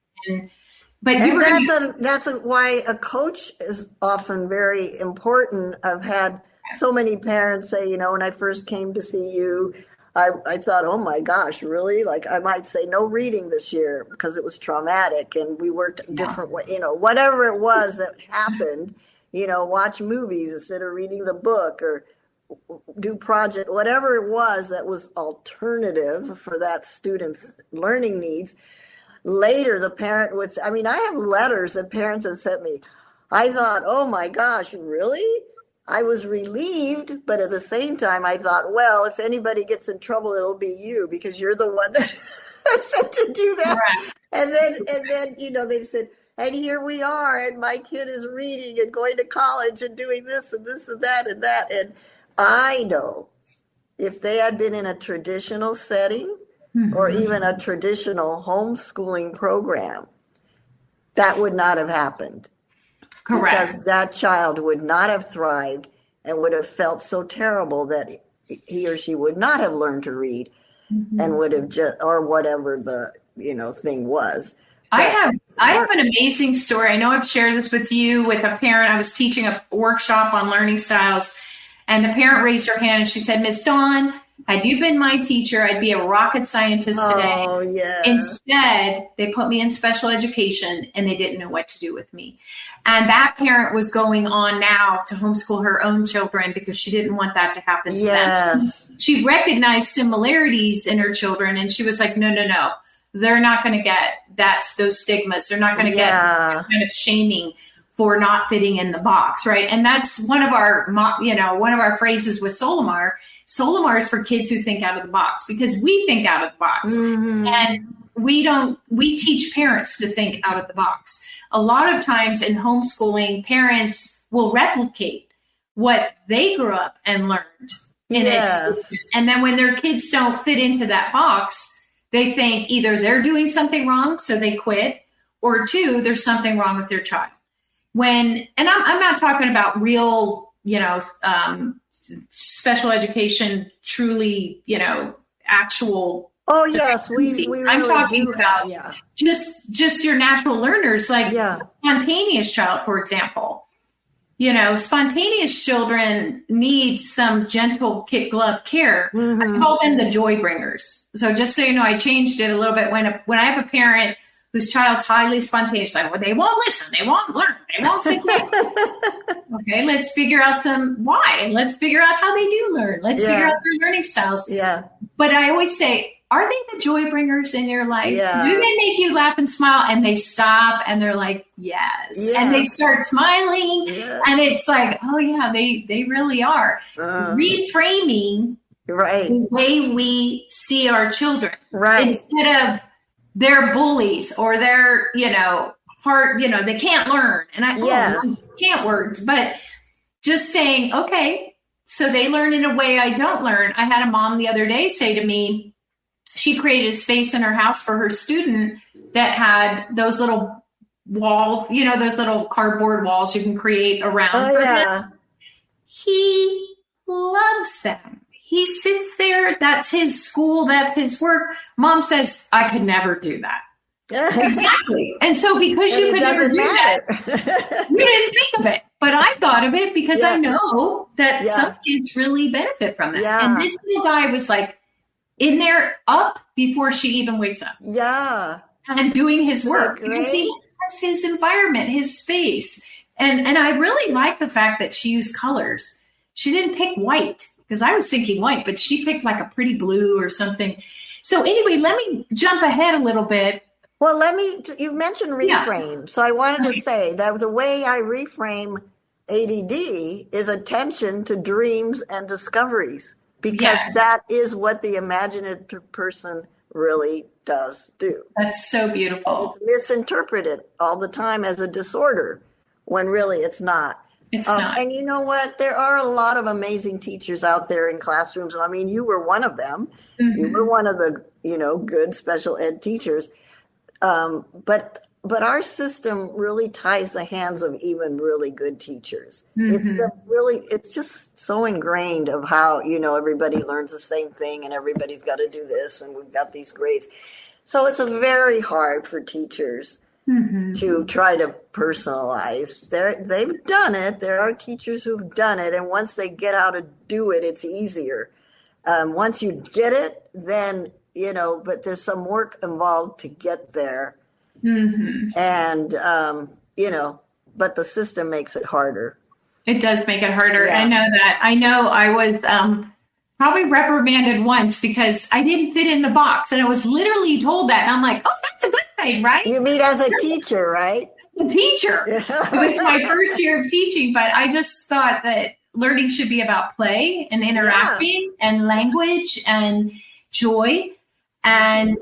That's why a coach is often very important. I've had so many parents say, when I first came to see you, I thought, oh my gosh, really? Like, I might say no reading this year because it was traumatic, and we worked different way, whatever it was that happened, watch movies instead of reading the book, or do project, whatever it was that was alternative for that student's learning needs. Later, the parent would say, I have letters that parents have sent me. I thought, oh my gosh, really? I was relieved, but at the same time, I thought, well, if anybody gets in trouble, it'll be you, because you're the one that said to do that. Right. And then, they've said, and here we are, and my kid is reading and going to college and doing this and this and that and that. And I know if they had been in a traditional setting or even a traditional homeschooling program, that would not have happened. Correct. Because that child would not have thrived and would have felt so terrible that he or she would not have learned to read and would have or whatever the, thing was. I have an amazing story. I know I've shared this with you, with a parent. I was teaching a workshop on learning styles, and the parent raised her hand and she said, Miss Dawn, had you been my teacher, I'd be a rocket scientist today. Oh, yeah. Instead, they put me in special education and they didn't know what to do with me. And that parent was going on now to homeschool her own children because she didn't want that to happen to them. She recognized similarities in her children, and she was like, no. They're not going to get those stigmas. They're not going to get that kind of shaming for not fitting in the box, right? And that's one of our phrases with Solimar. Solimar is for kids who think out of the box, because we think out of the box, and we teach parents to think out of the box. A lot of times in homeschooling, parents will replicate what they grew up and learned in education. And then when their kids don't fit into that box, they think either they're doing something wrong, so they quit, or two, there's something wrong with their child. And I'm not talking about real, special education, truly, actual. Oh yes, we really I'm talking do about just your natural learners, like spontaneous child, for example. Spontaneous children need some gentle kid glove care. I call them the joy bringers. So just so you know, I changed it a little bit. When I have a parent whose child's highly spontaneous, like, well, they won't listen, they won't learn, they won't sit down. Okay, let's figure out why. Let's figure out how they do learn. Let's figure out their learning styles. Yeah. But I always say, are they the joy bringers in your life? Yeah. Do they make you laugh and smile? And they stop and they're like, yes. And they start smiling. Yeah. And it's like, oh yeah, they really are. Reframing the way we see our children. Right. Instead of they're bullies or they're, hard, they can't learn. And I can't words, but just saying, okay, so they learn in a way I don't learn. I had a mom the other day say to me, she created a space in her house for her student that had those little walls, those little cardboard walls you can create around for him. He loves them. He sits there. That's his school. That's his work. Mom says, I could never do that. Exactly. And so because you could never do that, you didn't think of it. But I thought of it because I know that some kids really benefit from that. Yeah. And this little guy was like, in there up before she even wakes up Yeah. and doing his work Great. because he has his environment, his space. And I really like the fact that she used colors. She didn't pick white because I was thinking white, but she picked like a pretty blue or something. So anyway, let me jump ahead a little bit. Well, you mentioned reframe. Yeah. So I wanted to say that the way I reframe ADD is attention to dreams and discoveries, because that is what the imaginative person really does do. That's so beautiful. It's misinterpreted all the time as a disorder when really it's not. It's not. And you know what? There are a lot of amazing teachers out there in classrooms. I mean, you were one of them. Mm-hmm. You were one of the, good special ed teachers. But our system really ties the hands of even really good teachers. Mm-hmm. It's just so ingrained of how, everybody learns the same thing and everybody's got to do this and we've got these grades. So it's very hard for teachers to try to personalize. They've done it. There are teachers who've done it. And once they get how to do it, it's easier. Once you get it, then, but there's some work involved to get there. Mm-hmm. And, but the system makes it harder. It does make it harder. Yeah. I know that. I know I was probably reprimanded once because I didn't fit in the box. And I was literally told that. And I'm like, oh, that's a good thing, right? You mean as a teacher, right? A teacher. It was my first year of teaching, but I just thought that learning should be about play and interacting and language and joy. And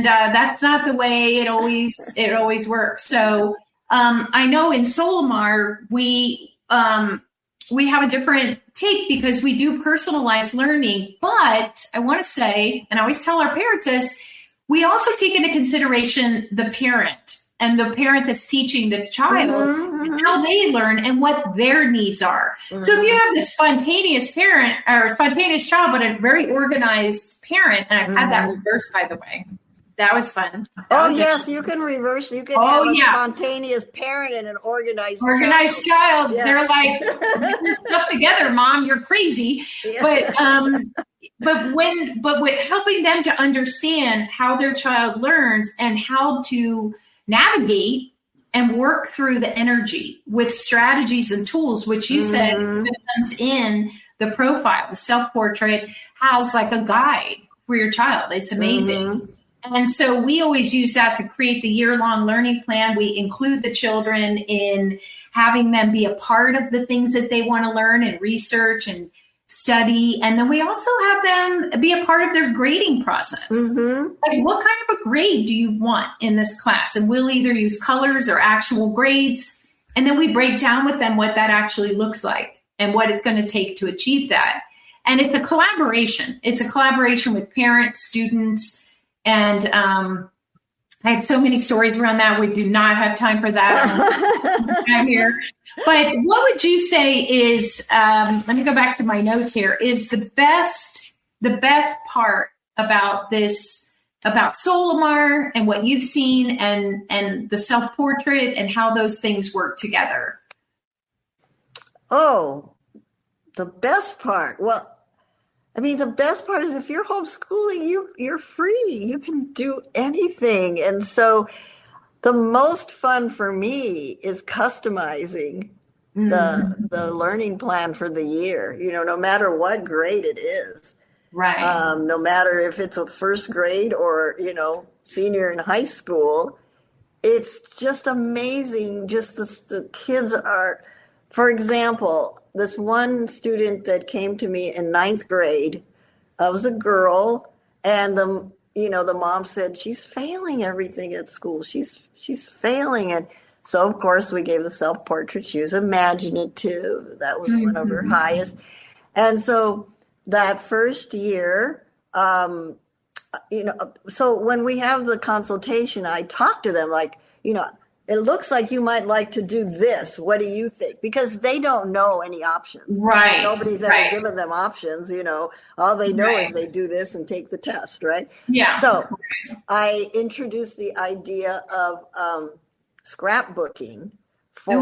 that's not the way it always works. So I know in Solomar we have a different take because we do personalized learning. But I want to say, and I always tell our parents this, we also take into consideration the parent and the parent that's teaching the child and how they learn and what their needs are. Mm-hmm. So if you have this spontaneous parent or spontaneous child, but a very organized parent, and I've had that reversed, by the way. That was fun. You can reverse. You can have a spontaneous parent and an organized child. Yeah. They're like, get your stuff together, Mom. You're crazy. Yeah. But with helping them to understand how their child learns and how to navigate and work through the energy with strategies and tools, which you said comes in the profile. The self-portrait has like a guide for your child. It's amazing. Mm-hmm. And so we always use that to create the year-long learning plan. We include the children in having them be a part of the things that they want to learn and research and study. And then we also have them be a part of their grading process. Mm-hmm. Like, what kind of a grade do you want in this class? And we'll either use colors or actual grades. And then we break down with them what that actually looks like and what it's going to take to achieve that. And it's a collaboration. It's a collaboration with parents, students, and I have so many stories around that. We do not have time for that here. But what would you say is, let me go back to my notes here, is the best part about this, about Solomar and what you've seen and the self-portrait and how those things work together? Oh, the best part. Well, I mean, the best part is if you're homeschooling, you're free. You can do anything. And so the most fun for me is customizing the learning plan for the year, no matter what grade it is. Right. No matter if it's a first grade or, senior in high school, it's just amazing. Just the kids are... For example, this one student that came to me in 9th grade was a girl, and the mom said she's failing everything at school. She's failing, and so of course we gave the self-portrait. She was imaginative. That was one of her highest, and so that first year, so when we have the consultation, I talk to them like, it looks like you might like to do this. What do you think? Because they don't know any options. Right. Nobody's ever given them options, All they know is they do this and take the test, right? Yeah. So I introduced the idea of scrapbooking. I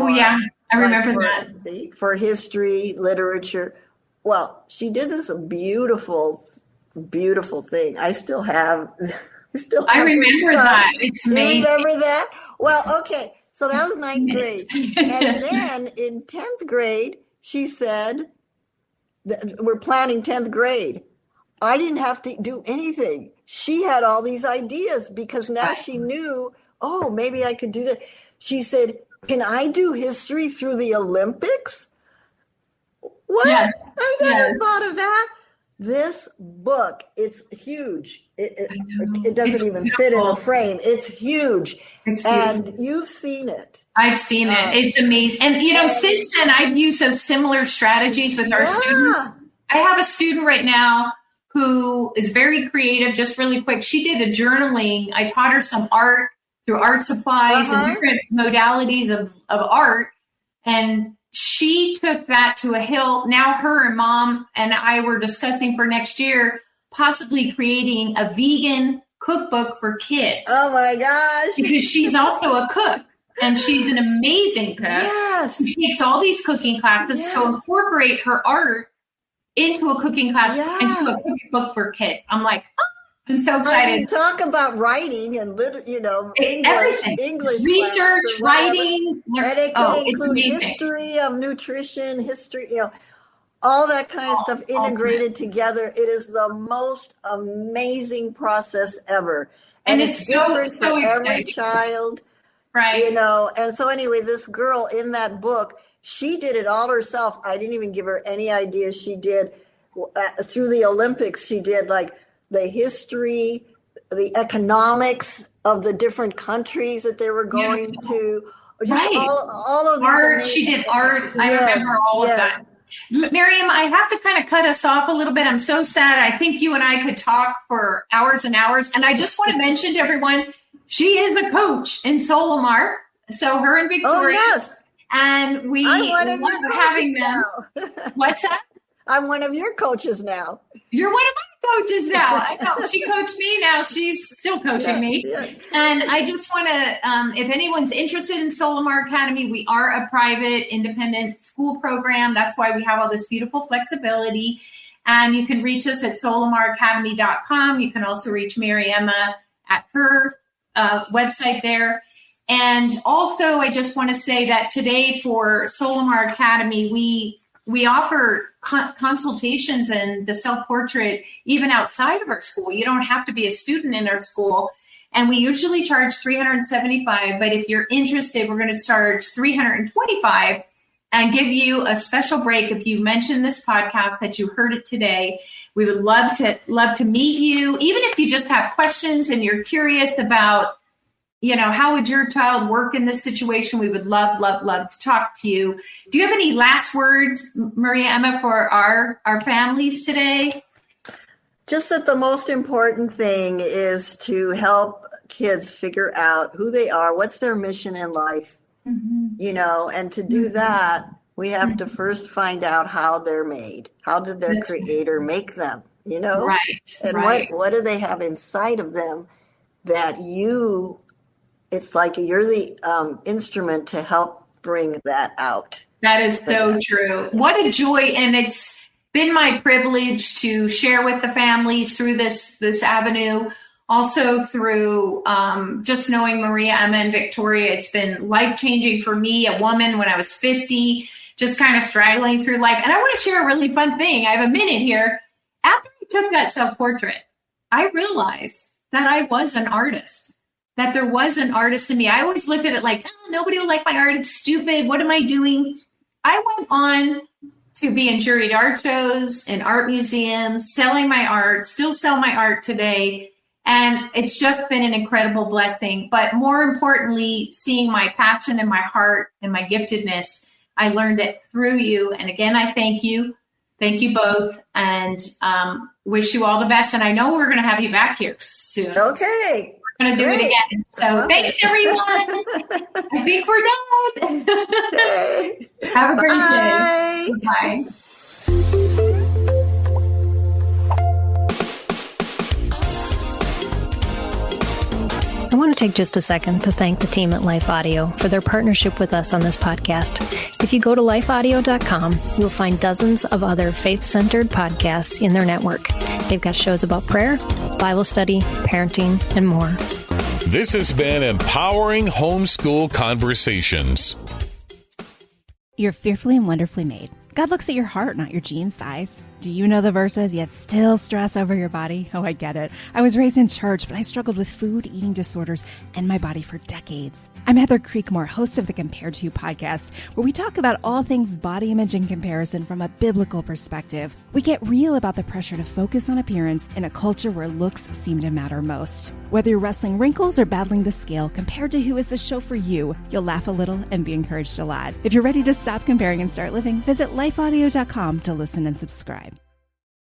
remember that. For history, literature. Well, she did this beautiful beautiful thing. I still have. I remember that. It's amazing. You remember that? Well, okay. So that was ninth grade. And then in 10th grade, she said, we're planning 10th grade. I didn't have to do anything. She had all these ideas because now she knew, oh, maybe I could do that. She said, can I do history through the Olympics? What? Yeah. I never thought of that. This book, it's huge. It doesn't even fit in a frame. It's huge. And you've seen it. I've seen it. It's amazing. And, since then, I've used those similar strategies with our students. I have a student right now who is very creative, just really quick. She did a journaling. I taught her some art through art supplies and different modalities of art. And she took that to a hill. Now her and mom and I were discussing for next year, possibly creating a vegan cookbook for kids. Oh my gosh. Because she's also a cook and she's an amazing cook. Yes. She takes all these cooking classes to incorporate her art into a cooking class, into a cookbook for kids. I'm like, I'm so excited. I mean, talk about writing and English research, writing. And it could it's include amazing. History of nutrition, all that kind of stuff integrated together. It is the most amazing process ever. And it's different for every child. Right. And so anyway, this girl in that book, she did it all herself. I didn't even give her any ideas. She did through the Olympics. She did like the history, the economics of the different countries that they were going to. Just all of art. She did art. I remember all of that. Mariaemma, I have to kind of cut us off a little bit. I'm so sad. I think you and I could talk for hours and hours. And I just want to mention to everyone, she is a coach in Solomar. So her and Victoria. Oh, yes. And we love having them. What's that? I'm one of your coaches now. You're one of my coaches now. I know. She coached me. Now she's still coaching me. Yeah. And I just want to, if anyone's interested in Solomar Academy, we are a private, independent school program. That's why we have all this beautiful flexibility. And you can reach us at solomaracademy.com. You can also reach Mariaemma at her website there. And also, I just want to say that today for Solomar Academy, we offer consultations and the self-portrait even outside of our school. You don't have to be a student in our school. And we usually charge $375, but if you're interested, we're going to charge $325 and give you a special break if you mention this podcast that you heard it today. We would love to meet you. Even if you just have questions and you're curious about, how would your child work in this situation? We would love, love, love to talk to you. Do you have any last words, Mariaemma, for our families today? Just that the most important thing is to help kids figure out who they are, what's their mission in life, and to do that, we have to first find out how they're made. How did their creator make them, Right. And what do they have inside of them that it's like you're the instrument to help bring that out. That is so true. What a joy. And it's been my privilege to share with the families through this avenue. Also through just knowing Mariaemma and Victoria. It's been life-changing for me, a woman when I was 50, just kind of straggling through life. And I want to share a really fun thing. I have a minute here. After I took that self-portrait, I realized that I was an artist. That there was an artist in me. I always looked at it like, nobody will like my art. It's stupid. What am I doing? I went on to be in juried art shows, in art museums, selling my art, still sell my art today. And it's just been an incredible blessing. But more importantly, seeing my passion and my heart and my giftedness, I learned it through you. And again, I thank you. Thank you both. And wish you all the best. And I know we're going to have you back here soon. Okay. Going to do it again. So thanks, everyone. I think we're done. Okay. Have a great day. Bye. I want to take just a second to thank the team at Life Audio for their partnership with us on this podcast. If you go to lifeaudio.com, you'll find dozens of other faith-centered podcasts in their network. They've got shows about prayer, Bible study, parenting, and more. This has been Empowering Homeschool Conversations. You're fearfully and wonderfully made. God looks at your heart, not your jean size. Do you know the verses, yet still stress over your body? Oh, I get it. I was raised in church, but I struggled with food, eating disorders, and my body for decades. I'm Heather Creekmore, host of the Compared to You podcast, where we talk about all things body image and comparison from a biblical perspective. We get real about the pressure to focus on appearance in a culture where looks seem to matter most. Whether you're wrestling wrinkles or battling the scale, Compared to You is the show for you. You'll laugh a little and be encouraged a lot. If you're ready to stop comparing and start living, visit lifeaudio.com to listen and subscribe.